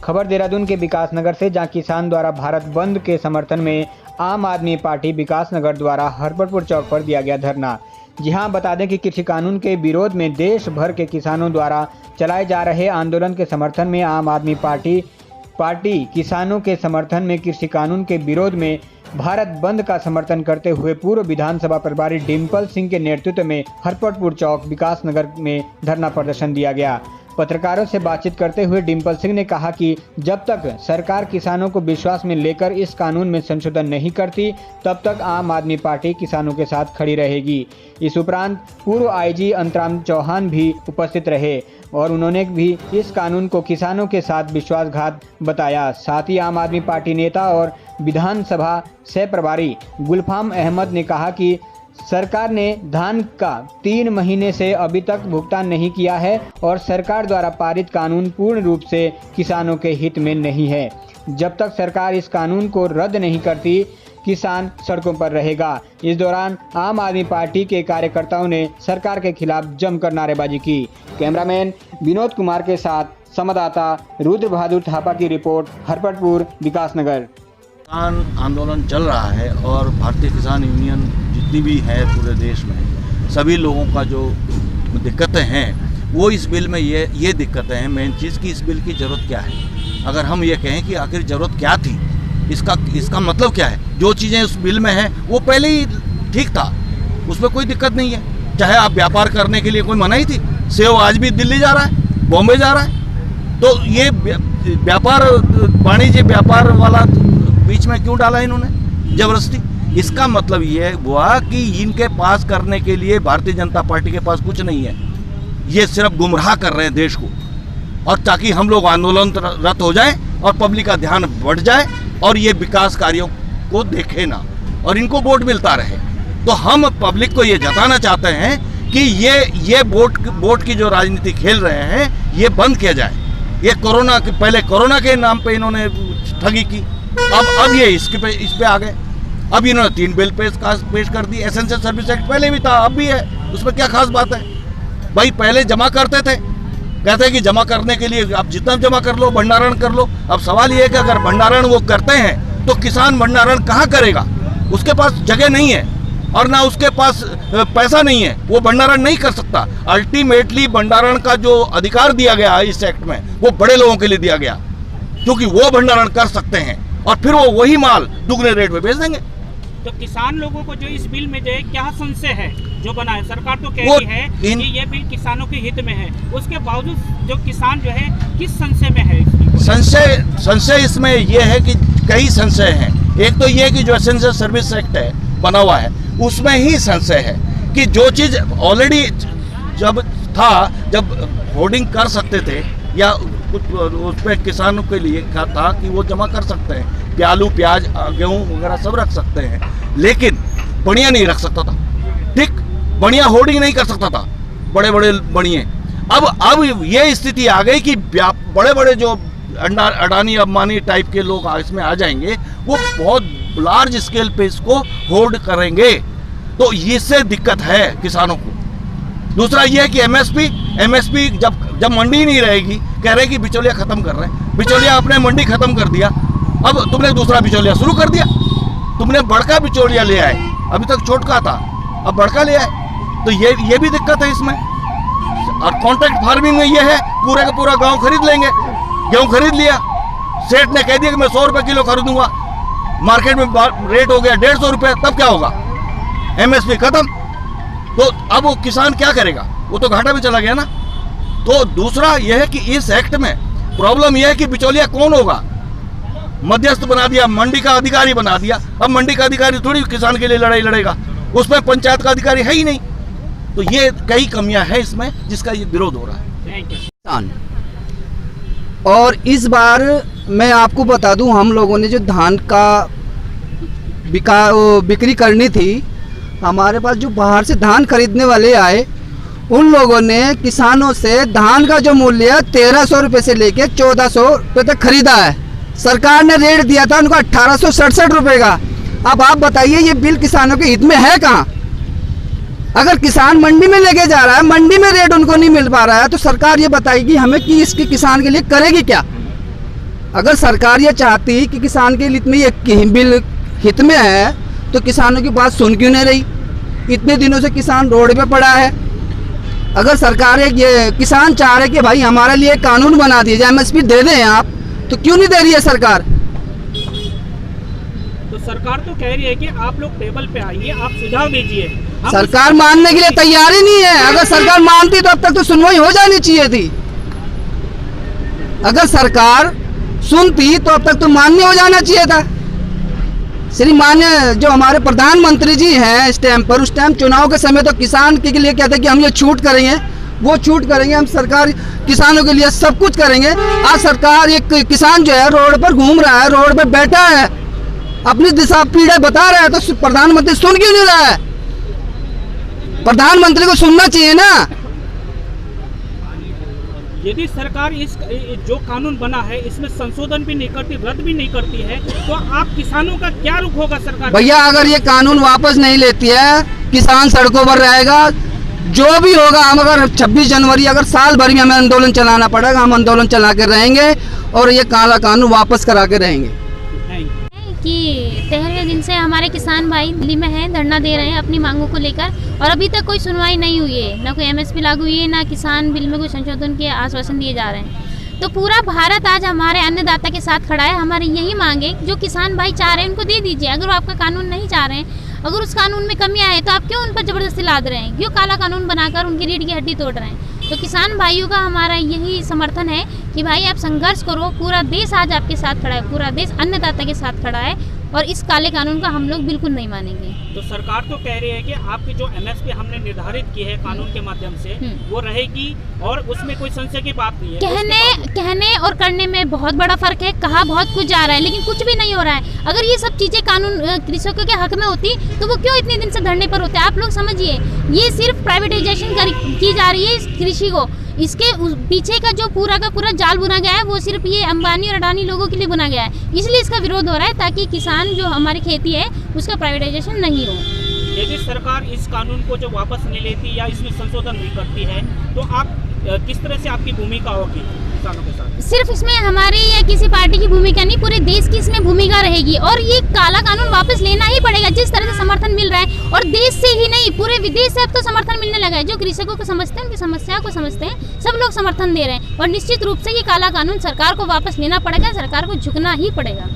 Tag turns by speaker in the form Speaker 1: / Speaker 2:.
Speaker 1: खबर देहरादून के विकासनगर से, जहां किसान द्वारा भारत बंद के समर्थन में आम आदमी पार्टी विकासनगर द्वारा हरपटपुर चौक पर दिया गया धरना। जी हां, बता दें कि कृषि कानून के विरोध में देश भर के किसानों द्वारा चलाए जा रहे आंदोलन के समर्थन में आम आदमी पार्टी किसानों के समर्थन में कृषि कानून के विरोध में भारत बंद का समर्थन करते हुए पूर्व विधानसभा प्रभारी डिम्पल सिंह के नेतृत्व में हरपटपुर चौक विकासनगर में धरना प्रदर्शन दिया गया। पत्रकारों से बातचीत करते हुए डिम्पल सिंह ने कहा कि जब तक सरकार किसानों को विश्वास में लेकर इस कानून में संशोधन नहीं करती, तब तक आम आदमी पार्टी किसानों के साथ खड़ी रहेगी। इस उपरांत पूर्व आईजी अंतराम चौहान भी उपस्थित रहे और उन्होंने भी इस कानून को किसानों के साथ विश्वासघात बताया। साथ ही आम आदमी पार्टी नेता और विधानसभा सह प्रभारी गुलफाम अहमद ने कहा कि सरकार ने धान का 3 महीने से अभी तक भुगतान नहीं किया है और सरकार द्वारा पारित कानून पूर्ण रूप से किसानों के हित में नहीं है। जब तक सरकार इस कानून को रद्द नहीं करती, किसान सड़कों पर रहेगा। इस दौरान आम आदमी पार्टी के कार्यकर्ताओं ने सरकार के खिलाफ जमकर नारेबाजी की। कैमरामैन विनोद कुमार के साथ संवाददाता रुद्र बहादुर थापा की रिपोर्ट, हरपटपुर विकासनगर।
Speaker 2: किसान आंदोलन चल रहा है और भारतीय किसान यूनियन जितनी भी है पूरे देश में, सभी लोगों का जो दिक्कतें हैं वो इस बिल में ये दिक्कतें हैं। मेन चीज़ कि इस बिल की ज़रूरत क्या है। अगर हम ये कहें कि आखिर ज़रूरत क्या थी, इसका मतलब क्या है। जो चीज़ें उस बिल में हैं वो पहले ही ठीक था, उसमें कोई दिक्कत नहीं है। चाहे आप व्यापार करने के लिए कोई मनाही थी, सेव आज भी दिल्ली जा रहा है, बॉम्बे जा रहा है, तो ये व्यापार वाणिज्य व्यापार वाला बीच में क्यों डाला इन्होंने जबरदस्ती। इसका मतलब ये हुआ कि इनके पास करने के लिए भारतीय जनता पार्टी के पास कुछ नहीं है। ये सिर्फ गुमराह कर रहे हैं देश को, और ताकि हम लोग आंदोलनरत हो जाएं और पब्लिक का ध्यान बढ़ जाए और ये विकास कार्यों को देखे ना और इनको वोट मिलता रहे। तो हम पब्लिक को ये जताना चाहते हैं कि ये वोट की जो राजनीति खेल रहे हैं ये बंद किया जाए। ये पहले कोरोना के नाम पे इन्होंने ठगी की, अब ये इस पे आ गए। अब इन्होंने 3 बिल पेश कर दी। एसेंशियल सर्विस एक्ट पहले भी था, अब भी है, उसमें क्या खास बात है भाई। पहले जमा करते थे, कहते हैं कि जमा करने के लिए आप जितना जमा कर लो, भंडारण कर लो। अब सवाल ये है कि अगर भंडारण वो करते हैं तो किसान भंडारण कहाँ करेगा। उसके पास जगह नहीं है और ना उसके पास पैसा नहीं है, वो भंडारण नहीं कर सकता। अल्टीमेटली भंडारण का जो अधिकार दिया गया इस एक्ट में वो बड़े लोगों के लिए दिया गया, क्योंकि वो भंडारण कर सकते हैं और फिर वो वही माल दुगने रेट पे बेच देंगे।
Speaker 3: तो किसान लोगों को जो इस बिल में जो है क्या संशय है जो बना है। सरकार तो कह रही है कि ये बिल किसानों के हित में है, उसके बावजूद जो किसान जो है किस संशय में है।
Speaker 2: संशय इसमें ये है कि कई संशय हैं। एक तो ये कि जो एसेंशियल सर्विस एक्ट है बना हुआ है, उसमें ही संशय है कि जो चीज ऑलरेडी जब होर्डिंग कर सकते थे या उस पर किसानों के लिए क्या था कि वो जमा कर सकते हैं, आलू प्याज गेहूं वगैरह सब रख सकते हैं, लेकिन बढ़िया नहीं रख सकता था। ठीक, बढ़िया होर्डिंग नहीं कर सकता था, बड़े बढ़िया। अब ये स्थिति आ गई कि बड़े बड़े जो अडानी अंबानी टाइप के लोग इसमें आ जाएंगे, वो बहुत लार्ज स्केल पे इसको होल्ड करेंगे। तो इससे दिक्कत है किसानों को। दूसरा ये है कि एमएसपी जब मंडी नहीं रहेगी, कह रहे हैं कि बिचौलिया खत्म कर रहे हैं। बिचौलिया आपने मंडी खत्म कर दिया, अब तुमने दूसरा बिचौलिया शुरू कर दिया। तुमने बड़का बिचौलिया ले आए, अभी तक छोटका था, अब बड़का ले आए। तो ये भी दिक्कत है इसमें। और कॉन्ट्रैक्ट फार्मिंग में ये है पूरा का पूरा गाँव खरीद लेंगे। गेहूँ खरीद लिया, सेठ ने कह दिया कि मैं 100 रुपये किलो खरीदूंगा, मार्केट में रेट हो गया 150 रुपये, तब क्या होगा, एमएसपी खत्म। तो अब वो किसान क्या करेगा, वो तो घाटा में चला गया ना। तो दूसरा यह है कि इस एक्ट में प्रॉब्लम यह है कि बिचौलिया कौन होगा। मध्यस्थ बना दिया, मंडी का अधिकारी बना दिया। अब मंडी का अधिकारी थोड़ी किसान के लिए लड़ाई लड़ेगा, उसमें पंचायत का अधिकारी है ही नहीं। तो ये कई कमियां हैं इसमें, जिसका ये विरोध हो रहा है।
Speaker 4: और इस बार मैं आपको बता दूं, हम लोगों ने जो धान का बिक्री करनी थी, हमारे पास जो बाहर से धान खरीदने वाले आए, उन लोगों ने किसानों से धान का जो मूल्य 1300 रुपये से लेके 1400 रुपये तक खरीदा है। सरकार ने रेट दिया था उनको 1867 रुपये का। अब आप बताइए ये बिल किसानों के हित में है कहाँ। अगर किसान मंडी में लेके जा रहा है, मंडी में रेट उनको नहीं मिल पा रहा है, तो सरकार ये बताएगी हमें कि इसके किसान के लिए करेगी क्या। अगर सरकार ये चाहती कि किसान के हित में ये बिल हित में है तो किसानों की बात सुन क्यों नहीं रही? इतने दिनों से किसान रोड पे पड़ा है। अगर सरकार ये किसान चाह रहे कि भाई हमारे लिए कानून बना दिए जाए, एमएसपी दे दें आप, तो क्यों नहीं दे रही है सरकार?
Speaker 3: तो सरकार तो कह रही है कि आप लोग टेबल पे आइए, आप सुझाव दीजिए।
Speaker 4: सरकार मानने के लिए तैयार ही नहीं है। अगर सरकार मानती तो अब तक तो सुनवाई हो जानी चाहिए थी। अगर सरकार सुनती तो अब तक तो मान्य हो जाना चाहिए था। श्री मान्य जो हमारे प्रधानमंत्री जी हैं इस टाइम पर, उस टाइम चुनाव के समय तो किसान के लिए कहते हैं कि हम ये छूट करेंगे, वो छूट करेंगे, हम सरकार किसानों के लिए सब कुछ करेंगे। आज सरकार एक किसान जो है रोड पर घूम रहा है, रोड पर बैठा है, अपनी दिशा पीड़ा बता रहा है, तो प्रधानमंत्री सुन क्यों नहीं रहा है? प्रधानमंत्री को सुनना चाहिए ना।
Speaker 3: यदि सरकार इस जो कानून बना है इसमें संशोधन भी नहीं करती, रद्द भी नहीं करती है, तो आप किसानों का क्या रुख होगा सरकार?
Speaker 4: भैया अगर ये कानून वापस नहीं लेती है, किसान सड़कों पर रहेगा। जो भी होगा, हम अगर 26 जनवरी अगर साल भर में हमें आंदोलन चलाना पड़ेगा, हम आंदोलन चला के रहेंगे और ये काला कानून वापस करा के रहेंगे।
Speaker 5: कि 13वें दिन से हमारे किसान भाई दिल्ली में हैं, धरना दे रहे हैं अपनी मांगों को लेकर, और अभी तक कोई सुनवाई नहीं हुई है। ना कोई एमएसपी लागू हुई है, ना किसान बिल में कोई संशोधन के आश्वासन दिए जा रहे हैं। तो पूरा भारत आज हमारे अन्नदाता के साथ खड़ा है। हमारी यही मांग है, जो किसान भाई चाह रहे हैं उनको दे दीजिए। अगर आपका कानून नहीं चाह रहे हैं, अगर उस कानून में कमियां है, तो आप क्यों उन पर जबरदस्ती लाद रहे हैं? क्यों काला कानून बनाकर उनकी रीढ़ की हड्डी तोड़ रहे हैं? तो किसान भाइयों का हमारा यही समर्थन है कि भाई आप संघर्ष करो। पूरा देश आज आपके साथ खड़ा है, पूरा देश अन्नदाता के साथ खड़ा है, और इस काले कानून का हम लोग बिल्कुल नहीं मानेंगे।
Speaker 3: तो सरकार तो कह रही है कि आपकी जो एमएसपी हमने निर्धारित की है कानून के माध्यम से, वो रहेगी और उसमें कोई संशय की बात नहीं है।
Speaker 5: कहने और करने में बहुत बड़ा फर्क है। कहा बहुत कुछ जा रहा है, लेकिन कुछ भी नहीं हो रहा है। अगर ये सब चीजें कानून कृषकों के हक में होती तो वो क्यों इतने दिन से धरने पर होते? आप लोग समझिए, ये सिर्फ प्राइवेटाइजेशन की जा रही है इस कृषि को। इसके पीछे का जो पूरा का पूरा जाल बुना गया है, वो सिर्फ ये अंबानी और अडानी लोगों के लिए बुना गया है। इसलिए इसका विरोध हो रहा है, ताकि किसान जो हमारी खेती है उसका प्राइवेटाइजेशन नहीं हो।
Speaker 3: यदि सरकार इस कानून को जो वापस नहीं लेती या इसमें संशोधन नहीं करती है, तो आप किस तरह से आपकी भूमिका होगी किसानों के साथ?
Speaker 5: सिर्फ इसमें हमारी या किसी पार्टी की भूमिका नहीं, पूरे देश की इसमें भूमिका रहेगी। और ये काला कानून वापस लेना ही पड़ेगा। जिस तरह से समर्थन मिल रहा है, और देश से ही नहीं पूरे विदेश से अब तो समर्थन मिलने लगा है। जो कृषकों को समझते हैं, उनकी समस्या को समझते हैं, सब लोग समर्थन दे रहे हैं। और निश्चित रूप से ये काला कानून सरकार को वापस लेना पड़ेगा, सरकार को झुकना ही पड़ेगा।